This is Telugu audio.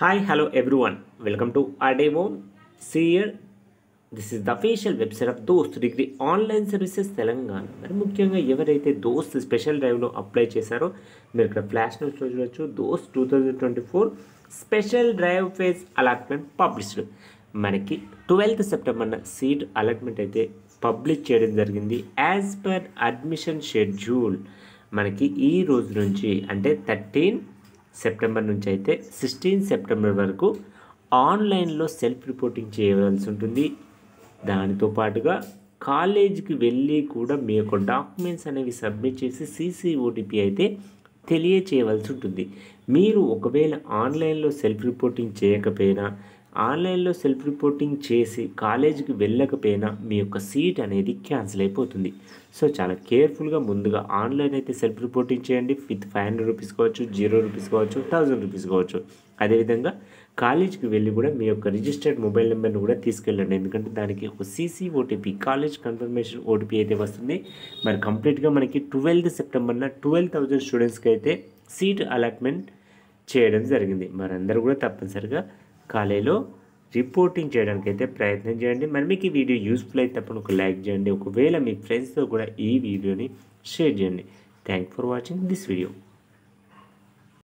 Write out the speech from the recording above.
Hi, hello everyone. Welcome to our demo. See here, this is the official website of దోస్త్ డిగ్రీ ఆన్లైన్ సర్వీసెస్ తెలంగాణ. మరి ముఖ్యంగా ఎవరైతే దోస్త్ స్పెషల్ డ్రైవ్లో అప్లై చేశారో మీరు ఇక్కడ ఫ్లాష్ న్యూస్లో చూడొచ్చు. దోస్త్ 2024 special drive phase allotment published. మనకి 12th సెప్టెంబర్న సీట్ అలాట్మెంట్ అయితే పబ్లిష్ చేయడం జరిగింది. యాజ్ పర్ అడ్మిషన్ షెడ్యూల్ మనకి ఈ రోజు నుంచి అంటే 13 సెప్టెంబర్ నుంచి అయితే 16 సెప్టెంబర్ వరకు ఆన్లైన్లో సెల్ఫ్ రిపోర్టింగ్ చేయవలసి ఉంటుంది. దానితో పాటుగా కాలేజీకి వెళ్ళి కూడా మీ యొక్క డాక్యుమెంట్స్ అనేవి సబ్మిట్ చేసి CCOTP అయితే తెలియచేయవలసి ఉంటుంది. మీరు ఒకవేళ ఆన్లైన్లో సెల్ఫ్ రిపోర్టింగ్ చేయకపోయినా, ఆన్లైన్లో సెల్ఫ్ రిపోర్టింగ్ చేసి కాలేజీకి వెళ్ళకపోయినా మీ యొక్క సీట్ అనేది క్యాన్సిల్ అయిపోతుంది. సో చాలా కేర్ఫుల్గా ముందుగా ఆన్లైన్ అయితే సెల్ఫ్ రిపోర్టింగ్ చేయండి. విత్ 500 రూపీస్ కావచ్చు, 0 రూపీస్ కావచ్చు, 1000 రూపీస్ కావచ్చు. అదేవిధంగా కాలేజ్కి వెళ్ళి కూడా మీ యొక్క రిజిస్టర్డ్ మొబైల్ నెంబర్ని కూడా తీసుకెళ్ళండి. ఎందుకంటే దానికి ఒక CCOTP కాలేజ్ కన్ఫర్మేషన్ OTP అయితే వస్తుంది. మరి కంప్లీట్గా మనకి 12th సెప్టెంబర్న 12,000 స్టూడెంట్స్కి అయితే సీట్ అలాట్మెంట్ చేయడం జరిగింది. మరి అందరూ కూడా తప్పనిసరిగా కాలేజీలో రిపోర్టింగ్ చేయడానికి అయితే ప్రయత్నం చేయండి. మరి మీకు ఈ వీడియో యూస్ఫుల్ అయితే తప్పని ఒక లైక్ చేయండి. ఒకవేళ మీ ఫ్రెండ్స్తో కూడా ఈ వీడియోని షేర్ చేయండి. Thank for watching this video.